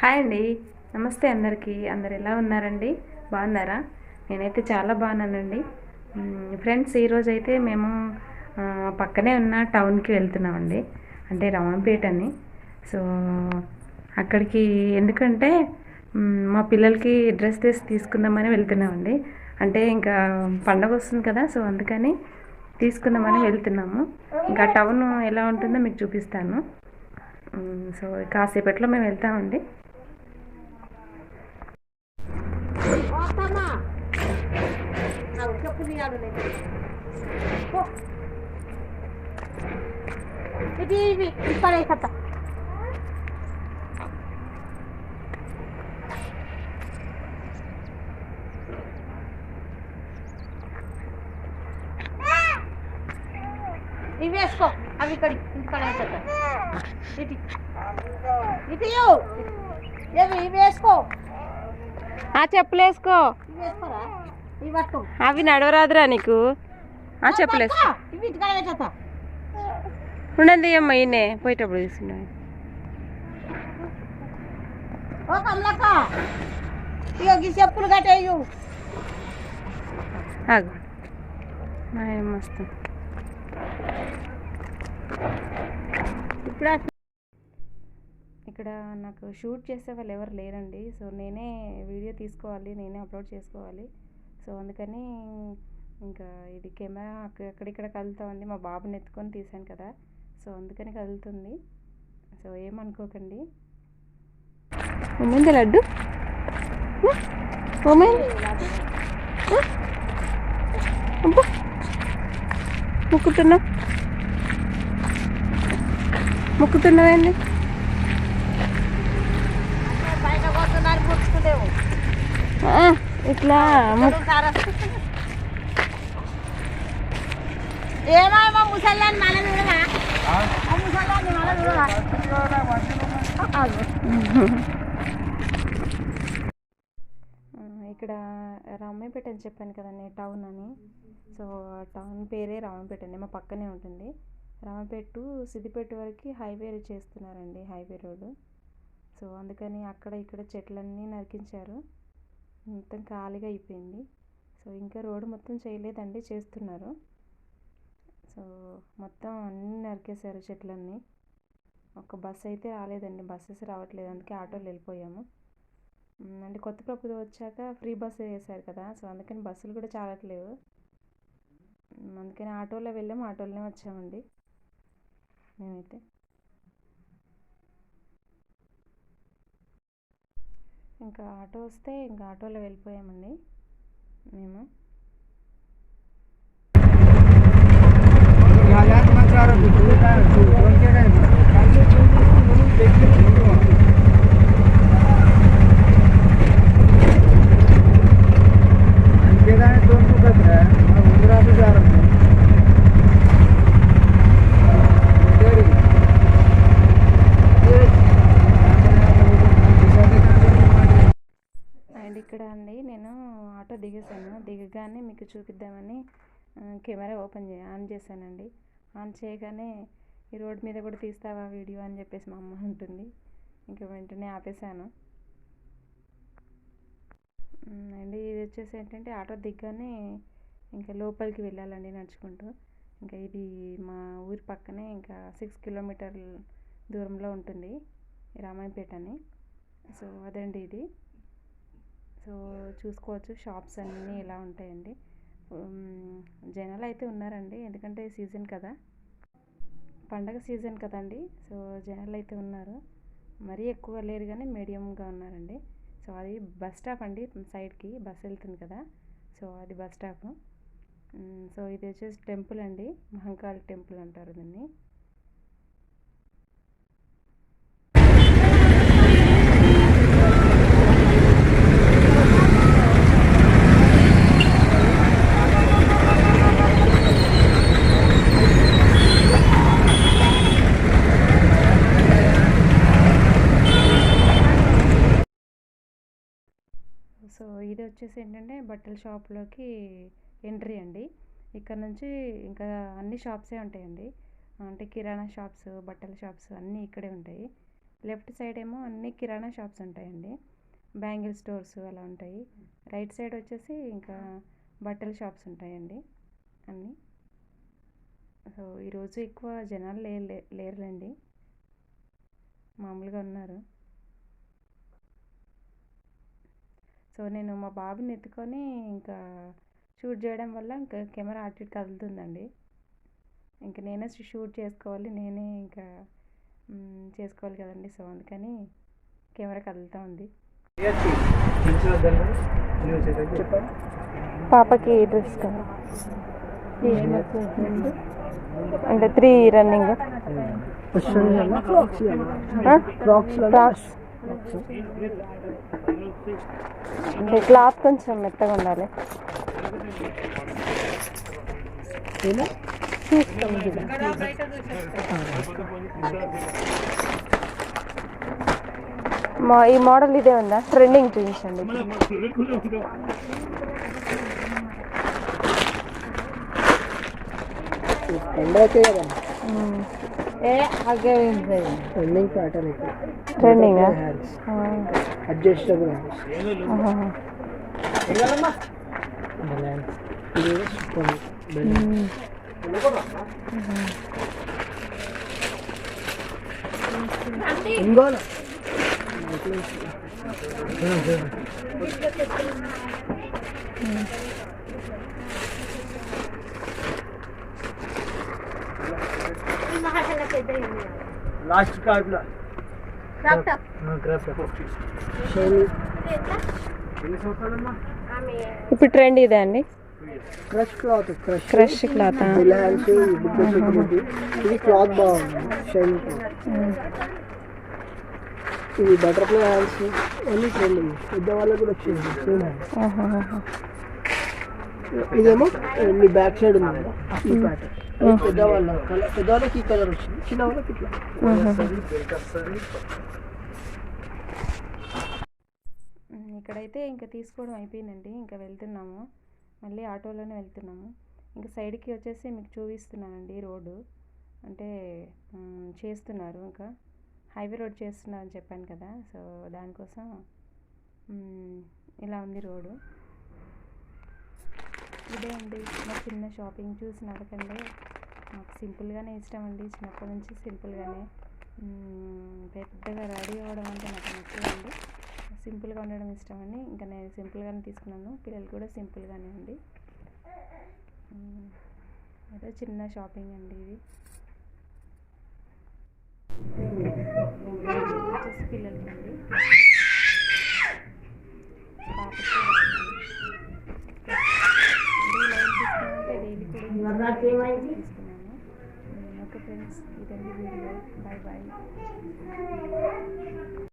Hi అండి. నమస్తే అందరికీ. అందరు ఎలా ఉన్నారండి? బాగున్నారా? నేనైతే చాలా బాగున్నానండి. ఫ్రెండ్స్, ఈరోజైతే మేము పక్కనే ఉన్న టౌన్కి వెళ్తున్నామండి. అంటే రామంపేట అని. సో అక్కడికి ఎందుకంటే మా పిల్లలకి డ్రెస్ తీసుకుందామని వెళ్తున్నామండి. అంటే ఇంకా పండగ వస్తుంది కదా, సో అందుకని తీసుకుందామని వెళ్తున్నాము. ఇంకా టౌన్ ఎలా ఉంటుందో మీకు చూపిస్తాను. సో కాసేపట్లో మేము వెళ్తామండి. ఇది పడేసత్తా ఇవి వేసుకో. అవి ఇక్కడి పడేసత్తా ఇటు ఇటు ఏవి ఇవి వేసుకో. చెప్పులు వేసుకో. ఇవి వేసుకోరా, ఇవి పట్టు. అవి నడవరాదురా నీకు. చెప్పులు వేసుకో. ఇవి ఇటు వేసేస్తా. ఉండండి అమ్మ, ఈయనే పోయేటప్పుడు తీసుకున్నా. ఓ కమలక్క, ఇగో ఈ చెప్పులు కట్టేయు. ఆగు, మస్తు. ఇక్కడ నాకు షూట్ చేసే వాళ్ళు ఎవరు లేరండి. సో నేనే వీడియో తీసుకోవాలి, నేనే అప్లోడ్ చేసుకోవాలి. సో అందుకని ఇంకా ఇది కెమెరా అక్కడిక్కడ కదులుతామండి. మా బాబుని ఎత్తుకొని తీసాను కదా, సో అందుకని కదులుతుంది. సో ఏమనుకోకండి. ఉమ్మింది లడ్డు, ముక్కుతున్నావు ముక్కుతున్నావేండి? ఇట్లా ఏమో ముసల్లాన్ని మళ్ళీ చూడరా, ముసల్లాన్ని మళ్ళీ చూడరా. ఇక్కడ రామాయపేట అని చెప్పాను కదండి, టౌన్ అని. సో టౌన్ పేరే రామాయపేట అండి. మా పక్కనే ఉంటుంది. రామాయపేట టు సిద్దిపేట వరకు హైవే చేస్తున్నారండి, హైవే రోడ్డు. సో అందుకని అక్కడ ఇక్కడ చెట్లన్నీ నరికించారు, మొత్తం ఖాళీగా అయిపోయింది. సో ఇంకా రోడ్డు మొత్తం చేయలేదండి, చేస్తున్నారు. సో మొత్తం అన్నీ నరికేశారు చెట్లన్నీ. ఒక బస్సు అయితే రాలేదండి, బస్సెస్ రావట్లేదు, అందుకే ఆటోలో వెళ్ళిపోయాము. అంటే కొత్త ప్రభుత్వం వచ్చాక ఫ్రీ బస్సు వేశారు కదా, సో అందుకని బస్సులు కూడా చాలట్లేవు. అందుకని ఆటోలో వెళ్ళాము, ఆటోలోనే వచ్చామండి మేమైతే. ఇంకా ఆటో వస్తే ఇంకా ఆటోలో వెళ్ళిపోయామండి మేము. అండ్ ఇక్కడ అండి నేను ఆటో దిగేసాను. దిగగానే మీకు చూపిద్దామని కెమెరా ఆన్ చేశానండి. ఆన్ చేయగానే ఈ రోడ్ మీద కూడా తీస్తావా వీడియో అని చెప్పేసి మా అమ్మ ఉంటుంది. ఇంకా వెంటనే ఆపేసాను అండి. ఇది వచ్చేసి ఏంటంటే ఆటో దిగ్గానే ఇంకా లోపలికి వెళ్ళాలండి నడుచుకుంటూ. ఇంకా ఇది మా ఊరి పక్కనే, ఇంకా 6 కిలోమీటర్ల దూరంలో ఉంటుంది రామాయపేట అని. సో అదండి ఇది. సో చూసుకోవచ్చు, షాప్స్ అన్నీ ఇలా ఉంటాయండి. జనాలు అయితే ఉన్నారండి, ఎందుకంటే సీజన్ కదా, పండగ సీజన్ కదండి. సో జనాలు అయితే ఉన్నారు, మరీ ఎక్కువ లేరు కానీ మీడియంగా ఉన్నారండి. సో అది బస్ స్టాప్ అండి, సైడ్కి బస్ వెళ్తుంది కదా, సో అది బస్ స్టాప్. సో ఇది వచ్చేసి టెంపుల్ అండి, మహంకాళి టెంపుల్ అంటారు దీన్ని. సో ఇది వచ్చేసి ఏంటంటే బట్టల షాప్లోకి ఎంట్రీ అండి. ఇక్కడ నుంచి ఇంకా అన్ని షాప్సే ఉంటాయండి. అంటే కిరాణా షాప్స్, బట్టల షాప్స్ అన్నీ ఇక్కడే ఉంటాయి. లెఫ్ట్ సైడ్ ఏమో అన్ని కిరాణా షాప్స్ ఉంటాయండి, బ్యాంగిల్ స్టోర్స్ అలా ఉంటాయి. రైట్ సైడ్ వచ్చేసి ఇంకా బట్టల షాప్స్ ఉంటాయండి అన్నీ. సో ఈరోజు ఎక్కువ జనాలు లేరులేండి, మామూలుగా ఉన్నారు. సో నేను మా బాబుని ఎత్తుకొని ఇంకా షూట్ చేయడం వల్ల ఇంకా కెమెరా అటు ఇటు కదులుతుందండి. ఇంకా నేనే షూట్ చేసుకోవాలి, నేనే ఇంకా చేసుకోవాలి కదండి. సో అందుకని కెమెరా కదులుతూ ఉంది. పాపకి డ్రెస్ అంటే 3 రన్నింగ్ ఫ్రాక్స్ అంటే క్లాత్ కొంచెం మెత్తగా ఉండాలి. ఈ మోడల్ ఇదే ఉందా? ట్రెండింగ్ చూపించండి. ట్రెండింగ్ అడ్జస్టబుల్ ఇంగోల లాస్ట్ కార్డులో ఇప్పుడు ట్రెండ్ ఇదే అండి, క్రష్ క్లాత్. Crush cloth. ఇది క్లాత్ బాగుంది, షైనింగ్ క్లాత్. ఇది బటర్ఫ్లై హ్యాండ్స్ అన్ని ట్రెండింగ్, పెద్దవాళ్ళకి కూడా వచ్చింది సేమ్ హ్యాండ్స్. ఇదేమో మీ బ్యాక్ సైడ్ ఉంది ఈ ప్యాటర్న్, పెద్దవాళ్ళకి ఈ కలర్ వచ్చింది, చిన్న వాళ్ళకి ఇట్లా. ఇక్కడైతే ఇంకా తీసుకోవడం అయిపోయిందండి, ఇంకా వెళ్తున్నాము, మళ్ళీ ఆటోలోనే వెళ్తున్నాము. ఇంకా సైడ్కి వచ్చేసి మీకు చూపిస్తున్నానండి రోడ్డు, అంటే చేస్తున్నారు, ఇంకా హైవే రోడ్ చేస్తున్నారని చెప్పాను కదా. సో దానికోసం ఇలా ఉంది రోడ్డు. ఇదే అండి మా చిన్న షాపింగ్. చూసి నడకండి, నాకు సింపుల్గానే ఇష్టం అండి, చిన్నప్పటి నుంచి సింపుల్గానే. పెద్దగా రెడీ అవ్వడం అంటే నాకు నచ్చదండి, సింపుల్గా ఉండడం ఇష్టం అని ఇంకా నేను సింపుల్గానే తీసుకున్నాను. పిల్లలు కూడా సింపుల్గానే అండి. అదే చిన్న షాపింగ్ అండి ఇది. వచ్చేసి పిల్లలకి అండి, పాపకి డైలీ కూడా తీసుకున్నాను. ఓకే ఫ్రెండ్స్, ఇదండి వీడియో. Bye bye.